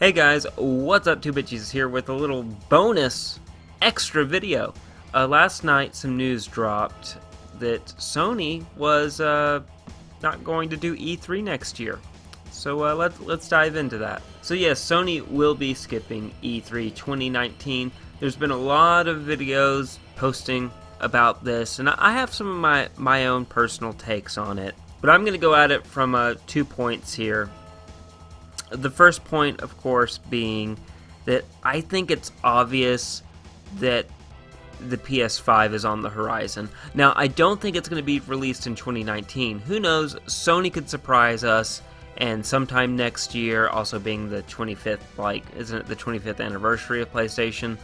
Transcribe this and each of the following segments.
Hey guys, what's up? 2BitCheese here with a little bonus extra video. Last night some news dropped that Sony was not going to do E3 next year. So let's dive into that. So yes, Sony will be skipping E3 2019. There's been a lot of videos posting about this, and I have some of my own personal takes on it. But I'm going to go at it from 2 points here. The first point, of course, being that I think it's obvious that the PS5 is on the horizon. Now, I don't think it's going to be released in 2019. Who knows? Sony could surprise us, and sometime next year, also being the 25th, isn't it the 25th anniversary of PlayStation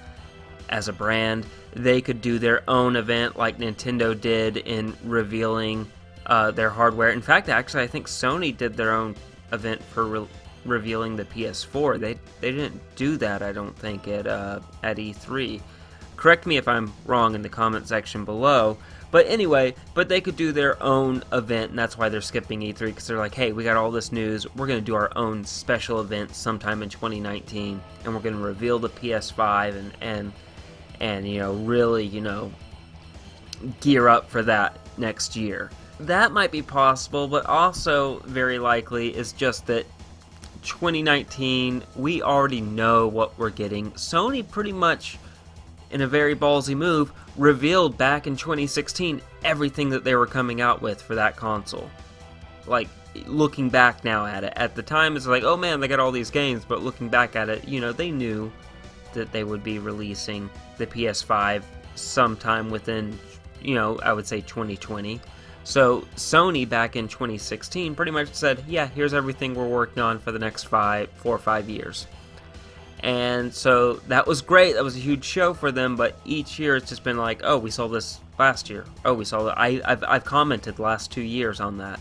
as a brand, they could do their own event like Nintendo did in revealing their hardware. In fact, actually, I think Sony did their own event for revealing the PS4. They didn't do that, I don't think, at E3. Correct me if I'm wrong in the comment section below. But anyway, they could do their own event, and that's why they're skipping E3, because they're like, hey, we got all this news, we're going to do our own special event sometime in 2019, and we're going to reveal the PS5 and really, gear up for that next year. That might be possible, but also very likely is just that 2019, we already know what we're getting. Sony pretty much, in a very ballsy move, revealed back in 2016 everything that they were coming out with for that console. Like, looking back now at it, at the time it's like, oh man, they got all these games, but looking back at it, they knew that they would be releasing the PS5 sometime within, I would say 2020. So Sony back in 2016 pretty much said, yeah, here's everything we're working on for the next 4 or 5 years. And so that was great. That was a huge show for them, but each year it's just been like, oh, we saw this last year. Oh, we saw that. I've commented the last 2 years on that.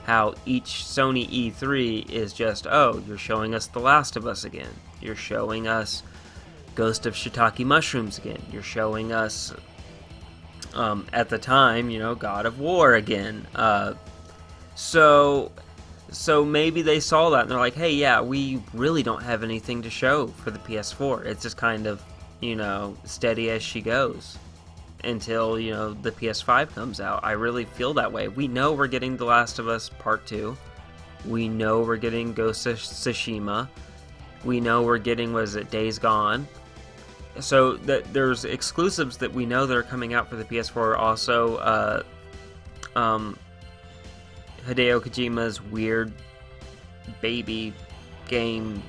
How each Sony E3 is just, oh, you're showing us The Last of Us again. You're showing us Ghost of Shiitake Mushrooms again. You're showing us at the time, God of War again. So maybe they saw that and they're like, hey, yeah, we really don't have anything to show for the PS4. It's just kind of, steady as she goes until, the PS5 comes out. I really feel that way. We know we're getting The Last of Us Part 2. We know we're getting Ghost of Tsushima. We know we're getting, Days Gone. So there's exclusives that we know that are coming out for the PS4. Also, Hideo Kojima's weird baby game,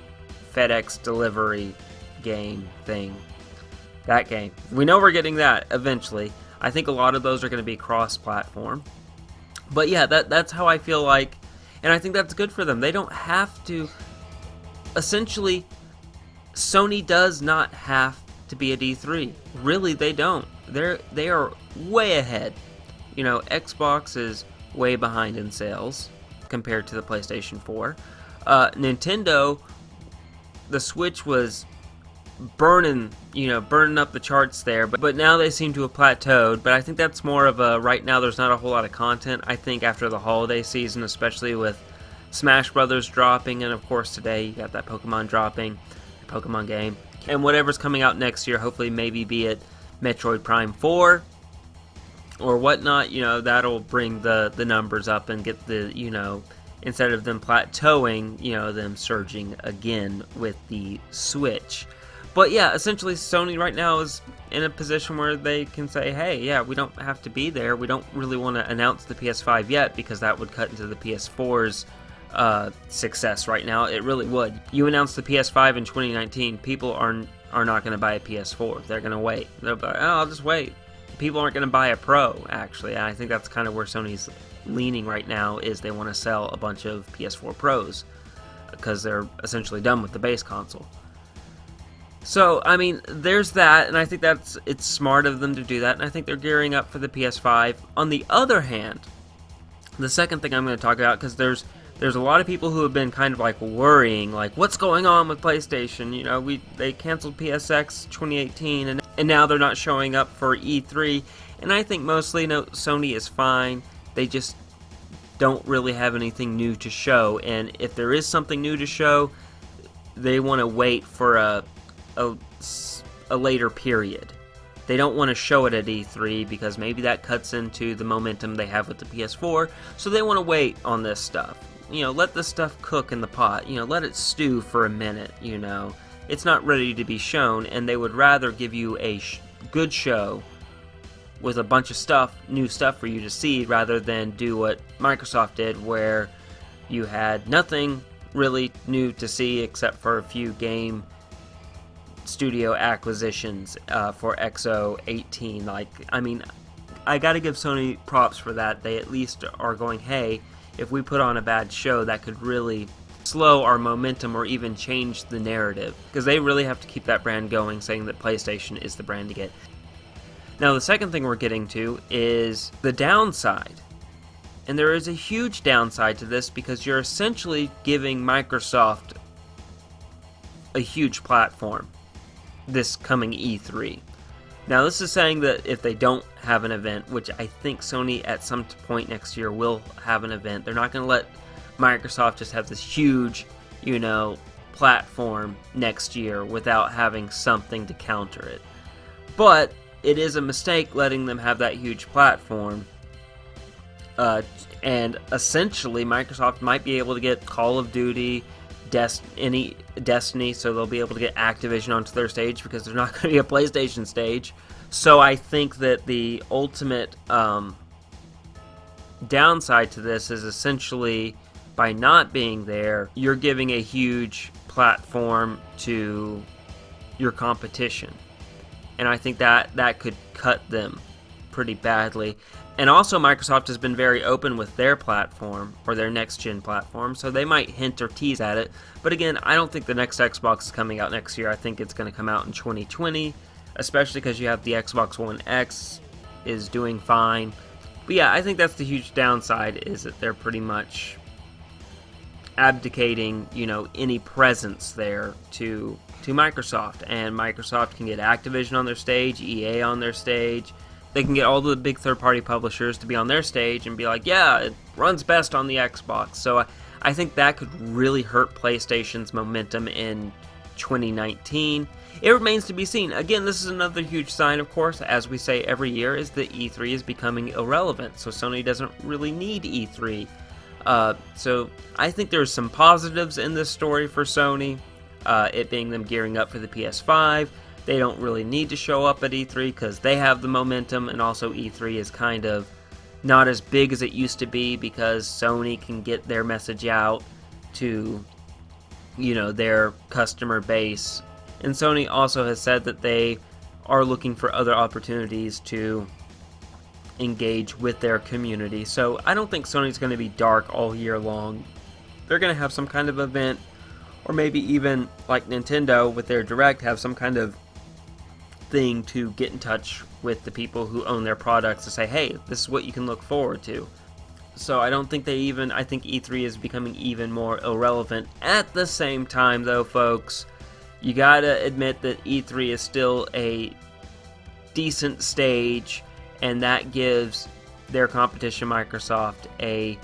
FedEx delivery game thing. That game. We know we're getting that eventually. I think a lot of those are going to be cross-platform. But yeah, that's how I feel like, and I think that's good for them. They don't have to. Essentially, Sony does not have to be at E3. Really, they don't. They are way ahead. Xbox is way behind in sales compared to the PlayStation 4. Nintendo, the Switch was burning up the charts there, but now they seem to have plateaued. But I think that's more of a, right now there's not a whole lot of content. I think after the holiday season, especially with Smash Brothers dropping, and of course today you got that Pokemon dropping, the Pokemon game, and whatever's coming out next year, hopefully maybe be it Metroid Prime 4 or whatnot, that'll bring the numbers up and get the, instead of them plateauing, them surging again with the Switch. But yeah, essentially Sony right now is in a position where they can say, hey, yeah, we don't have to be there. We don't really want to announce the PS5 yet, because that would cut into the PS4's success right now. It really would. You announce the PS5 in 2019, people are not going to buy a PS4. They're going to wait. They'll be like, oh, I'll just wait. People aren't going to buy a Pro, actually. And I think that's kind of where Sony's leaning right now, is they want to sell a bunch of PS4 Pros because they're essentially done with the base console. So, I mean, there's that, and I think it's smart of them to do that, and I think they're gearing up for the PS5. On the other hand, the second thing I'm going to talk about, because there's a lot of people who have been kind of like worrying, like, what's going on with PlayStation? They canceled PSX 2018, and now they're not showing up for E3. And I think mostly, Sony is fine. They just don't really have anything new to show. And if there is something new to show, they want to wait for a later period. They don't want to show it at E3 because maybe that cuts into the momentum they have with the PS4, so they want to wait on this stuff. Let the stuff cook in the pot, let it stew for a minute, It's not ready to be shown, and they would rather give you a good show with a bunch of stuff, new stuff for you to see, rather than do what Microsoft did, where you had nothing really new to see except for a few game studio acquisitions for XO18. I gotta give Sony props for that. They at least are going, hey, if we put on a bad show, that could really slow our momentum or even change the narrative, because they really have to keep that brand going, saying that PlayStation is the brand to get. Now, the second thing we're getting to is the downside. And there is a huge downside to this, because you're essentially giving Microsoft a huge platform this coming E3. Now, this is saying that if they don't have an event, which I think Sony at some point next year will have an event, they're not going to let Microsoft just have this huge, platform next year without having something to counter it. But it is a mistake letting them have that huge platform. And essentially, Microsoft might be able to get Call of Duty, Destiny, so they'll be able to get Activision onto their stage, because there's not going to be a PlayStation stage. So I think that the ultimate downside to this is essentially, by not being there, you're giving a huge platform to your competition. And I think that could cut them pretty badly. And also, Microsoft has been very open with their platform, or their next-gen platform, so they might hint or tease at it. But again, I don't think the next Xbox is coming out next year. I think it's going to come out in 2020, especially because you have the Xbox One X is doing fine. But yeah, I think that's the huge downside, is that they're pretty much abdicating, any presence there to Microsoft. And Microsoft can get Activision on their stage, EA on their stage. They can get all the big third-party publishers to be on their stage and be like, yeah, it runs best on the Xbox. So I think that could really hurt PlayStation's momentum in 2019. It remains to be seen. Again, this is another huge sign, of course, as we say every year, is that E3 is becoming irrelevant. So Sony doesn't really need E3. So I think there's some positives in this story for Sony, it being them gearing up for the PS5. They don't really need to show up at E3 because they have the momentum, and also E3 is kind of not as big as it used to be because Sony can get their message out to, their customer base. And Sony also has said that they are looking for other opportunities to engage with their community. So I don't think Sony's going to be dark all year long. They're going to have some kind of event, or maybe even like Nintendo with their Direct, have some kind of thing to get in touch with the people who own their products to say, hey, this is what you can look forward to. So I don't think I think E3 is becoming even more irrelevant. At the same time, though, folks, you gotta admit that E3 is still a decent stage, and that gives their competition, Microsoft, a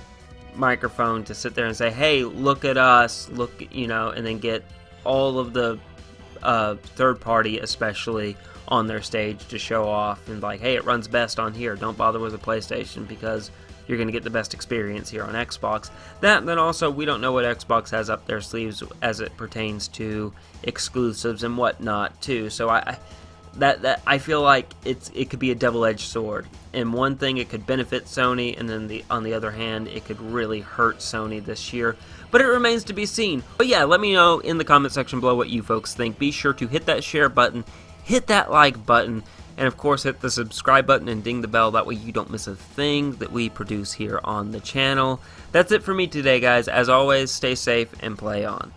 microphone to sit there and say, hey, look at us, and then get all of the third party especially on their stage to show off and like, hey, it runs best on here, don't bother with a PlayStation because you're going to get the best experience here on Xbox. That, and then also, we don't know what Xbox has up their sleeves as it pertains to exclusives and whatnot too. So I feel like it could be a double-edged sword. And one thing, it could benefit Sony, and then on the other hand, it could really hurt Sony this year. But it remains to be seen. But yeah, let me know in the comment section below what you folks think. Be sure to hit that share button, hit that like button, and of course hit the subscribe button and ding the bell. That way you don't miss a thing that we produce here on the channel. That's it for me today, guys. As always, stay safe and play on.